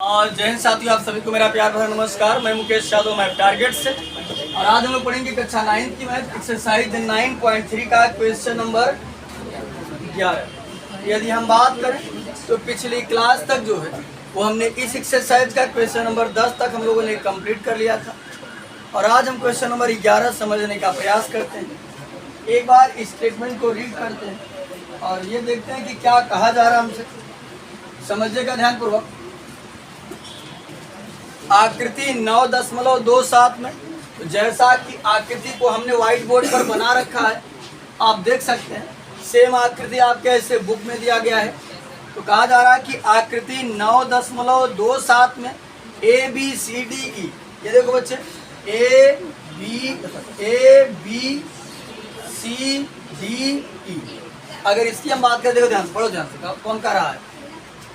और जय हिंद साथियों, आप सभी को मेरा प्यार भरा नमस्कार। मैं मुकेश यादव, मैथ टारगेट से। और आज हम लोग पढ़ेंगे कक्षा 9 की मैथ एक्सरसाइज 9.3 का क्वेश्चन नंबर 11। यदि हम बात करें तो पिछली क्लास तक जो है वो हमने इस एक्सरसाइज का क्वेश्चन नंबर 10 तक हम लोगों ने कंप्लीट कर लिया था। और आज हम क्वेश्चन नंबर 11 समझने का प्रयास करते हैं। एक बार इस स्टेटमेंट को रीड करते हैं और ये देखते हैं कि क्या कहा जा रहा है हमसे। समझिएगा ध्यानपूर्वक। आकृति 9.27 में, तो जैसा कि आकृति को हमने व्हाइट बोर्ड पर बना रखा है, आप देख सकते हैं सेम आकृति आपके ऐसे बुक में दिया गया है। तो कहा जा रहा है कि आकृति 9.27 में ए बी सी डी ई, ये देखो बच्चे, ए बी सी डी ई। अगर इसकी हम बात करें, देखो ध्यान से, पढ़ो ध्यान से, कौन कह रहा है?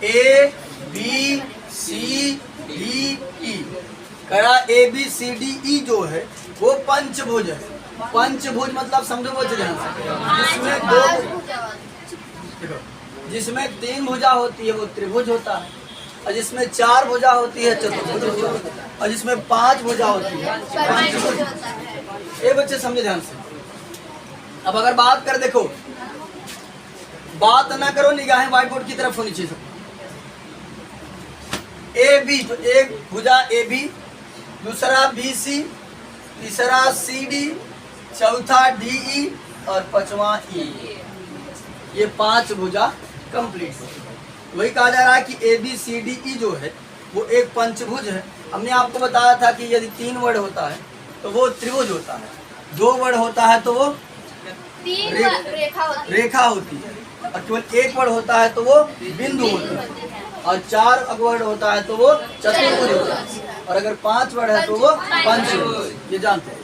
ए बी सी डी ई करा। ए बी सी डी ई जो है वो पंचभुज है। पंचभुज मतलब समझो बच्चे ध्यान से, जिसमें 3 भुजा होती है वो त्रिभुज होता है, और जिसमें 4 भुजा होती है चतुर्भुज होता है, और जिसमें 5 भुजा होती है पंचभुज। ये बच्चे समझे ध्यान से। अब अगर बात कर, देखो बात ना करो, निगाहें व्हाइट बोर्ड की तरफ होनी चाहिए। ए बी, तो एक भुजा ए बी, दूसरा बी सी, तीसरा सी डी, चौथा डी ई और पांचवा ई। ये 5 भुजा कंप्लीट है। वही कहा जा रहा है कि ए बी सी डी ई जो है वो एक पंचभुज है। हमने आपको बताया था कि यदि 3 वर्ड होता है तो वो त्रिभुज होता है, 2 वर्ड होता है तो वो रेखा होती है, और केवल 1 वर्ड होता है तो वो बिंदु होता है, और 4 वर्ड होता है तो वो चतुर्भुज होता है, और अगर 5 वर्ड है तो वो पंचभुज। ये जानते हैं।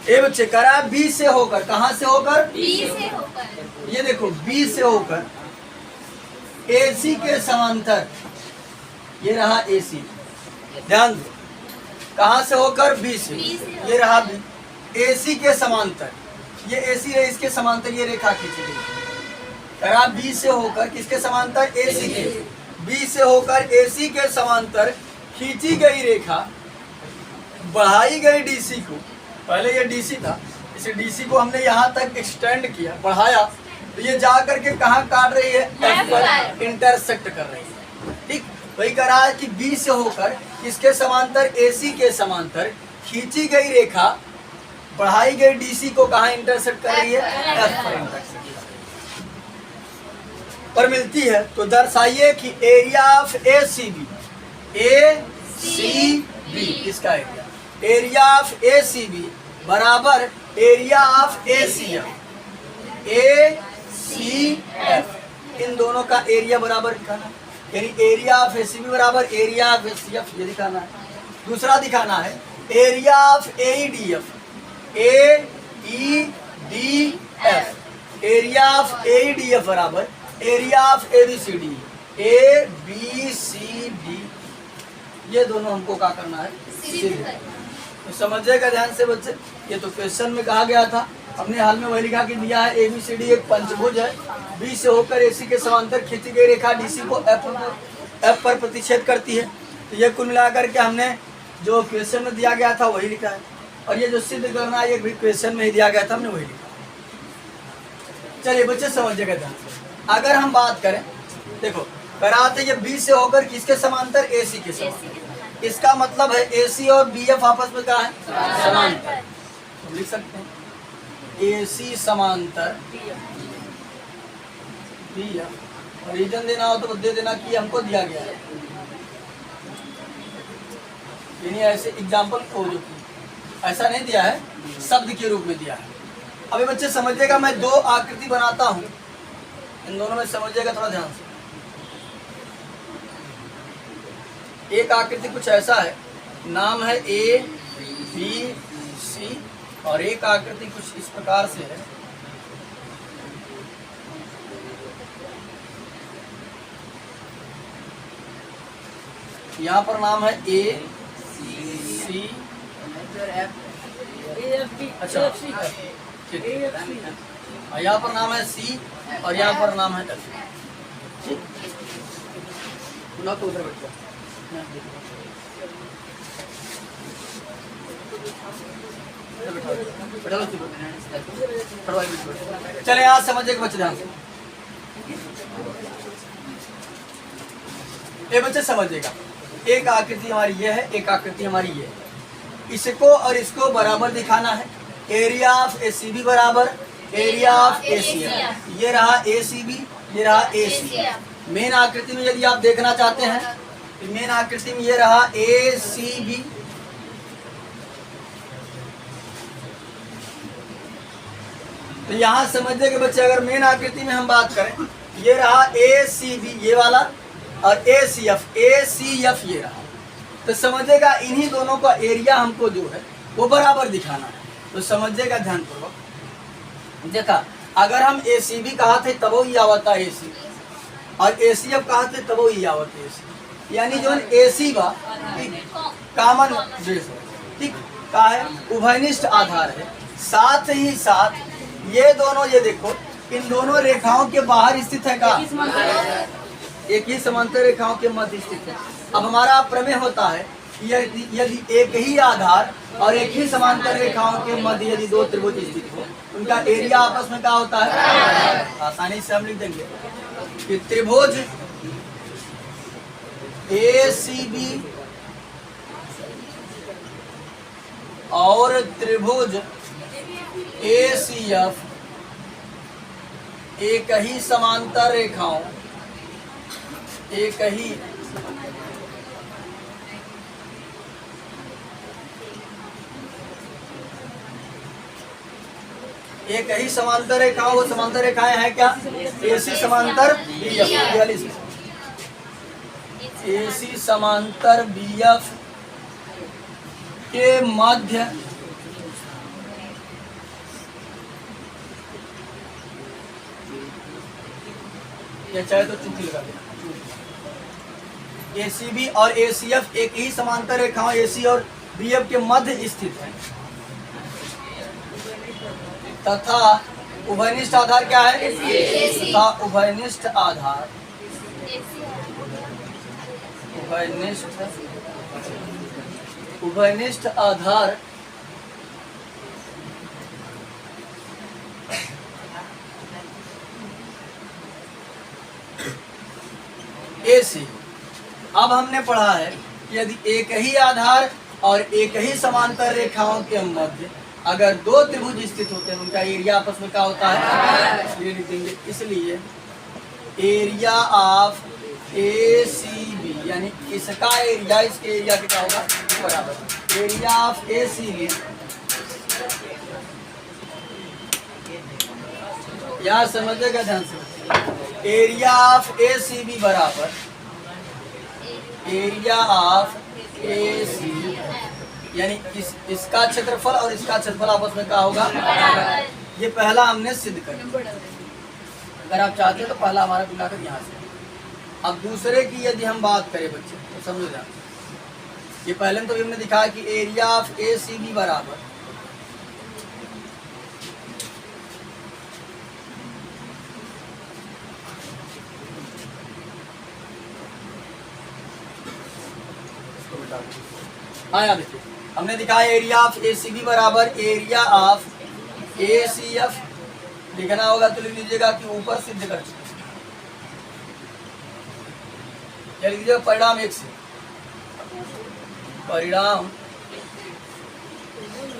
ए बच्चे करा बी से होकर, कहां से होकर? बी से होकर। ये देखो बी से होकर ए सी के समांतर, ये रहा ए सी, ध्यान दो, कहां से होकर? बी से। ये रहा बी, ए सी के समांतर, ये ए सी है, इसके समांतर ये रेखा खींची गई। करा बी से होकर, किसके समांतर? ए सी के। बी से होकर ए सी के समांतर खींची गई रेखा बढ़ाई गई डीसी को। पहले ये डीसी था, इसे डीसी को हमने यहाँ तक एक्सटेंड किया, बढ़ाया, तो ये जा करके कहाँ काट रही है? एफ पर इंटरसेक्ट कर रही है। ठीक, वही कह रहा है कि बी से होकर किसके समांतर? ए सी के समांतर खींची गई रेखा बढ़ाई गई डीसी को कहाँ इंटरसेक्ट कर रही है? एफ पर इंटरसेक्ट पर मिलती है। तो दर्शाइए कि area of A C B, A C B इसका area of A C B बराबर area of A C F. A C F, इन दोनों का एरिया बराबर दिखाना है, यानी area of A C B बराबर area of A C F, ये दिखाना है। दूसरा दिखाना है area of A E D F, A E D F, area of A E D F बराबर area of A B C D, A B C D, ये दोनों हमको क्या करना है? तो समझिएगा ध्यान से बच्चे। ये तो क्वेश्चन में कहा गया था, हमने हाल में वही लिखा कि दिया है ए बी सी डी एक पंचभुज है। बी से होकर ए सी के समांतर खींची गई रेखा डीसी को एफ पर प्रतिच्छेद करती है। तो ये कुल मिलाकर के हमने जो क्वेश्चन में दिया गया था वही लिखा है, और ये जो सिद्ध करना है ये भी क्वेश्चन में ही दिया गया था, हमने वही लिखा। चलिए बच्चे समझिएगा ध्यान से। अगर हम बात करें, देखो कराते ये बी से होकर किसके समांतर? ए सी के समांतर। इसका मतलब है ए सी और बी एफ आपस में क्या है? समांतर। तो लिख सकते हैं ए सी समांतर बी एफ। और रीजन देना हो तो दे देना कि हमको दिया गया है, यानी ऐसे एग्जाम्पल हो जो ऐसा नहीं दिया है, शब्द के रूप में दिया है। अभी बच्चे समझिएगा, मैं 2 आकृति बनाता हूँ, इन दोनों में समझिएगा थोड़ा ध्यान से। एक आकृति कुछ ऐसा है, नाम है ए बी सी, और एक आकृति कुछ इस प्रकार से है, यहाँ पर नाम है ए सी, अच्छा ठीक है, यहाँ पर नाम है सी और यहाँ पर नाम है एफ। ना तो उधर बैठ जाओ। चले आज समझे बच्चे ध्यान से, ये बच्चे समझिएगा। एक आकृति हमारी ये है, एक आकृति हमारी ये है। इसको और इसको बराबर दिखाना है। एरिया ऑफ एसीबी बराबर एरिया ऑफ एसीएफ। ये रहा एसीबी, ये रहा एसी। मेन आकृति में यदि आप देखना चाहते हैं तो मेन आकृति में ये रहा एसीबी, तो यहाँ समझिए कि बच्चे अगर मेन आकृति में हम बात करें, ये रहा एसीबी ये वाला और एसीएफ ये रहा, तो समझिएगा इन्हीं दोनों का एरिया हमको जो है वो बराबर दिखाना है। तो समझिएगा ध्यानपूर्वक। देखा, अगर हम एसीबी कहा थे तब वो ये आवता एसी और एसीएफ कहा थे तब वो ये आवता एसी, यानी जो एसी बा कॉमन बेस है, ठीक का है, उभयनिष्ठ आधार है। साथ ही साथ ये दोनों, ये देखो इन दोनों रेखाओं के बाहर स्थित है का, एक ही समांतर रेखाओं के मध्य स्थित है। अब हमारा प्रमेय होता है यदि एक ही आधार और एक ही समांतर रेखाओं के मध्य यदि दो त्रिभुज स्थित हो, उनका एरिया आपस में क्या होता है, आसानी से हम लिख देंगे कि त्रिभुज एसीबी और त्रिभुज एसीएफ एक ही समांतर रेखाओं, एक ही समांतर रेखाओं, वो समांतर रेखाएं हैं क्या, एसी समांतर बीएफ, एसी समांतर बीएफ के मध्य या चाहे तो चुकी लगा देना। एसीबी और एसीएफ एक ही समांतर रेखाओं एसी और बीएफ के मध्य स्थित है तथा उभयनिष्ठ आधार क्या है, तथा उभयनिष्ठ आधार, उभयनिष्ठ आधार एसी। अब हमने पढ़ा है कि यदि एक ही आधार और एक ही समांतर रेखाओं के मध्य अगर दो त्रिभुज स्थित होते हैं, उनका एरिया आपस में क्या होता है, ये लिख देंगे। इसलिए एरिया ऑफ एसीबी यानी इसका एरिया इसके एरिया के क्या होगा बराबर, एरिया ऑफ एसीबी, यहाँ समझिएगा ध्यान से, एरिया ऑफ एसीबी बराबर एरिया ऑफ एसी, यानी इसका क्षेत्रफल और इसका क्षेत्रफल आपस में क्या होगा, ये पहला हमने सिद्ध कर दिया। अगर आप चाहते हैं तो पहला हमारा मिलाकर यहाँ से। अब दूसरे की यदि हम बात करें बच्चे तो समझो जाए, ये पहले तो हमने दिखाया कि एरिया ऑफ एसीबी बराबर आया, देखिए हमने दिखाया एरिया ऑफ एसीबी बराबर एरिया ऑफ एसीएफ, लिखना होगा तो लिख लीजिएगा कि ऊपर सिद्ध कर चुके, लिख लीजिएगा परिणाम एक से, परिणाम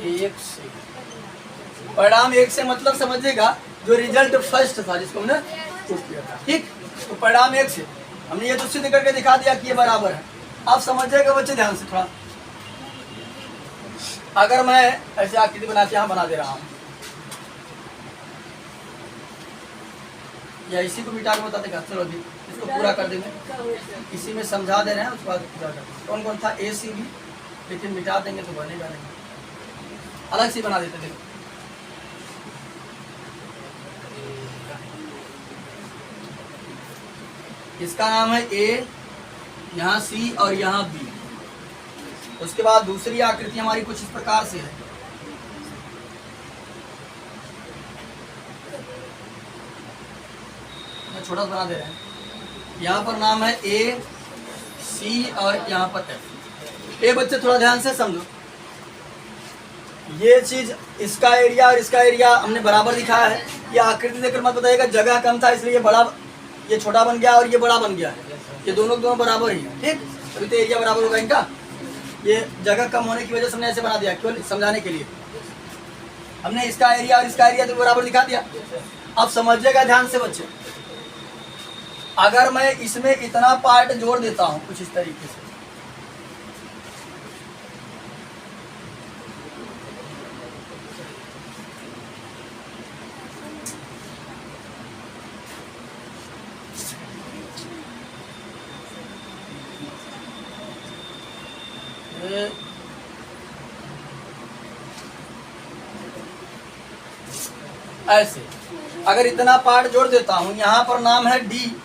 एक से, परिणाम एक से मतलब समझिएगा जो रिजल्ट फर्स्ट था जिसको हमने प्रूफ किया था, ठीक। तो परिणाम एक से हमने ये तो सिद्ध करके दिखा दिया कि ये बराबर है। आप समझिएगा बच्चे ध्यान से थोड़ा, अगर मैं ऐसे आकृति बना के यहाँ बना दे रहा हूँ या इसी को मिटा के बता देगा, चलो अभी इसको पूरा कर देंगे, इसी में समझा दे रहे हैं, उसके बाद पूरा कर देंगे। कौन कौन था ए सी बी, लेकिन मिटा देंगे तो बनेगा नहीं, अलग से बना देते देखो। इसका नाम है ए, यहाँ सी और यहाँ बी। उसके बाद दूसरी आकृति हमारी कुछ इस प्रकार से है, छोटा बना दे रहे हैं। यहाँ पर नाम है ए सी और यहाँ पर एफ। ये बच्चे थोड़ा ध्यान से समझो, ये चीज इसका एरिया और इसका एरिया हमने बराबर दिखाया है। ये आकृति देखकर मत बताइएगा जगह कम था इसलिए ये छोटा बन गया और ये बड़ा बन गया है, ये दोनों बराबर ही है, ठीक। अभी तो एरिया बराबर होगा इनका, ये जगह कम होने की वजह से हमने ऐसे बना दिया, केवल समझाने के लिए हमने इसका एरिया और इसका एरिया तो बराबर दिखा दिया। अब समझिएगा ध्यान से बच्चे, अगर मैं इसमें इतना पार्ट जोड़ देता हूं कुछ इस तरीके से, ऐसे अगर इतना पार्ट जोड़ देता हूं, यहाँ पर नाम है डी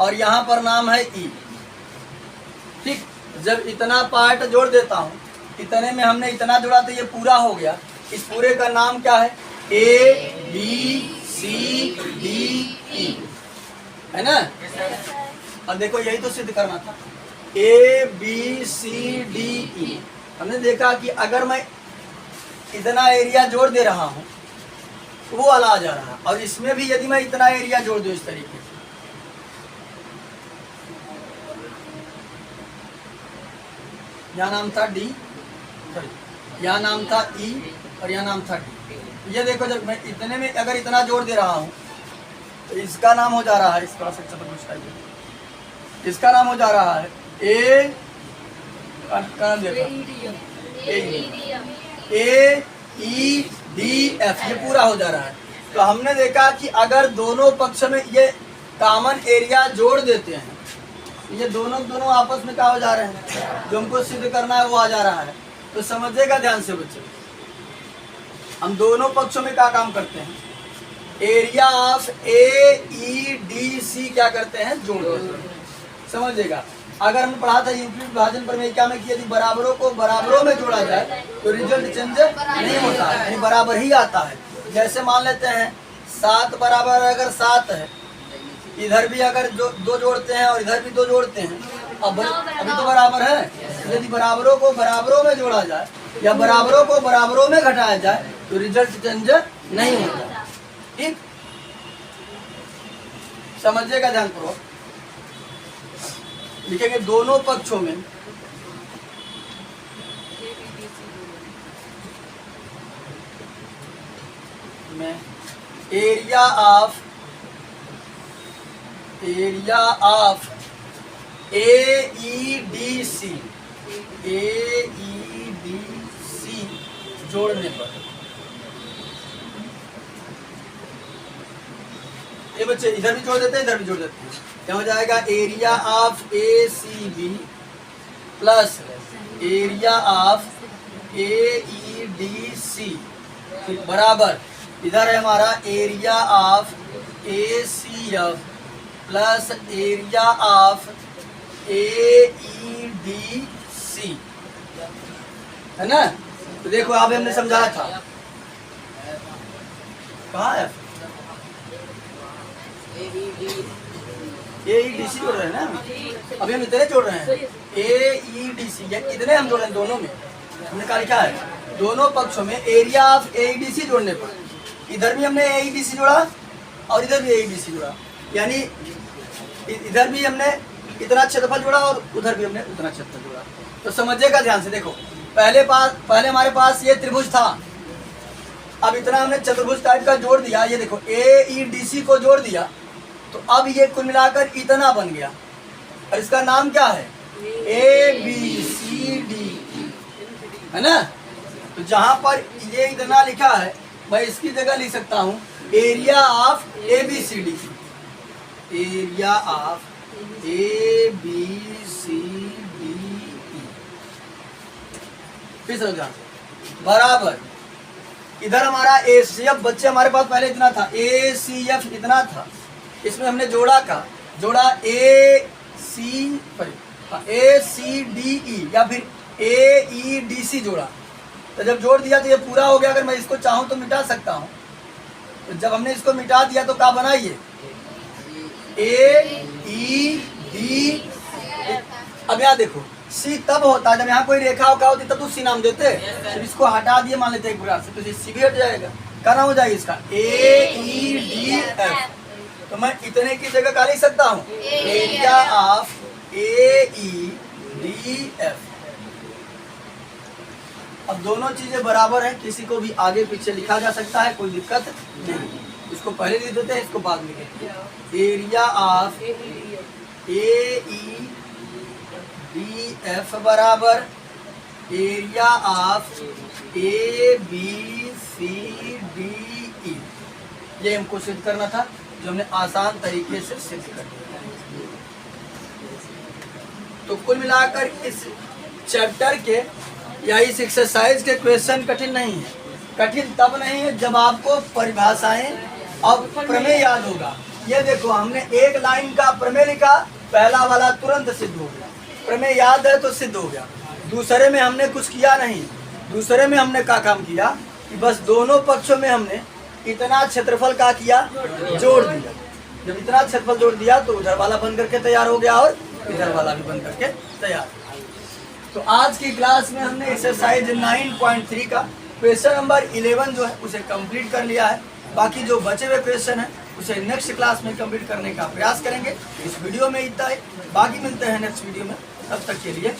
और यहाँ पर नाम है ई, ठीक। जब इतना पार्ट जोड़ देता हूं, इतने में हमने इतना जोड़ा तो ये पूरा हो गया। इस पूरे का नाम क्या है? ए बी सी डी ई, है ना। अब देखो यही तो सिद्ध करना था, ए बी सी डी ई। हमने देखा कि अगर मैं इतना एरिया जोड़ दे रहा हूं तो वो वाला आ जा रहा है, और इसमें भी यदि मैं इतना एरिया जोड़ दूं इस तरीके से, यहाँ नाम था डी, सॉरी यहाँ नाम था ई और यहाँ नाम था डी। ये देखो जब मैं इतने में अगर इतना जोड़ दे रहा हूँ तो इसका नाम हो जा रहा है, इसका इसका नाम हो जा रहा है ए ई डी एफ, ये पूरा हो जा रहा है। तो हमने देखा कि अगर दोनों पक्ष में ये कॉमन एरिया जोड़ देते हैं, ये दोनों आपस में क्या हो जा रहे हैं, जो हमको सिद्ध करना है वो आ जा रहा है। तो समझिएगा ध्यान से बच्चे, हम दोनों पक्षों में क्या काम करते हैं, area of A E D C क्या करते हैं, जोड़ देते हैं। समझिएगा, अगर हमने पढ़ा था यूक्लिड विभाजन प्रमेय में कि यदि बराबरों को बराबरों में जोड़ा जाए तो रिजल्ट चेंज नहीं होता है, यानी बराबर ही आता है। जैसे मान लेते हैं 7 बराबर अगर 7 है, इधर भी अगर दो जोड़ते हैं और इधर भी 2 जोड़ते हैं, अभी तो बराबर है। यदि बराबरों को बराबरों में जोड़ा जाए या बराबरों को बराबरों में घटाया जाए तो रिजल्ट चेंज नहीं होता, ठीक। समझिएगा ध्यान पूर्वक, लिखेंगे दोनों पक्षों में area of A E D C जोड़ने पर, ये बच्चे इधर भी जोड़ देते हैं इधर भी जोड़ देते हैं, क्या हो जाएगा, area of A C B plus area of A E D C बराबर, इधर है हमारा area of A C F plus area of A E D C, है ना। तो देखो अभी हमने समझाया था, कहाँ है ए ई डी सी जोड़ रहे हैं ना, अभी हम इतने जोड़ रहे हैं ए ई डी सी, इतने हम जोड़ रहे हैं दोनों में। हमने क्या लिखा है, दोनों पक्षों में area of A E D C जोड़ने पर, इधर भी हमने ए ई डी सी जोड़ा और इधर भी ए ई डी सी जोड़ा, यानी इधर भी हमने इतना क्षेत्रफल जोड़ा और उधर भी हमने उतना क्षेत्रफल जोड़ा। तो समझिएगा ध्यान से, देखो पहले हमारे पास ये त्रिभुज था, अब इतना हमने चतुर्भुज टाइप का जोड़ दिया, ये देखो ए ई डी सी को जोड़ दिया, तो अब ये कुल मिलाकर इतना बन गया और इसका नाम क्या है, ए बी सी डी, है ना। तो जहां पर ये इतना लिखा है मैं इसकी जगह लिख सकता हूं area of A B C D, area of A B C D E, फिर समझा बराबर, इधर हमारा ए सी एफ, बच्चे हमारे पास पहले इतना था, ए सी एफ इतना था, इसमें हमने जोड़ा ए सी डी ई या फिर ए ई डी सी जोड़ा, तो जब जोड़ दिया तो ये पूरा हो गया। अगर मैं इसको चाहूं तो मिटा सकता हूं, तो जब हमने इसको मिटा दिया तो क्या बना, ये ए ई डी अब यहाँ देखो सी तब होता जब यहाँ कोई रेखा होगा होती तब तो सी नाम देते। फिर इसको हटा दिए मान लेते एक प्रकार से, तो सी भी हट जाएगा। क्या नाम हो जाएगा इसका? AEDF। तो मैं इतने की जगह क्या लिख सकता हूँ? Area of AEDF। अब दोनों चीजें बराबर हैं, किसी को भी आगे पीछे लिखा जा सकता है, कोई दिक्कत नहीं। इसको पहले लिख देते हैं, इसको बाद में लिखेंगे। एरिया ऑफ AEDF बराबर एरिया ऑफ ABCDE। ये हमको सिद्ध करना था, जो हमने आसान तरीके से सिद्ध कर दिया। तो कुल मिलाकर इस चैप्टर के या इस एक्सरसाइज के क्वेश्चन कठिन नहीं है। कठिन तब नहीं है जब आपको परिभाषाएं और प्रमेय याद होगा। ये देखो हमने एक लाइन का प्रमेय लिखा, पहला वाला तुरंत सिद्ध हो गया। प्रमेय याद है तो सिद्ध हो गया। दूसरे में हमने कुछ किया नहीं। दूसरे में हमने क्या काम किया कि बस दोनों पक्षों में हमने इतना क्षेत्रफल का किया, जोड़ दिया। जब इतना क्षेत्रफल जोड़ दिया तो उधर वाला बन करके तैयार हो गया और इधर वाला भी बन करके तैयार। तो आज की क्लास में हमने एक्सरसाइज 9.3 का क्वेश्चन नंबर 11 जो है उसे कंप्लीट कर लिया है। बाकी जो बचे हुए क्वेश्चन है उसे नेक्स्ट क्लास में कंप्लीट करने का प्रयास करेंगे। इस वीडियो में इतना ही, बाकी मिलते हैं नेक्स्ट वीडियो में। तब तक के लिए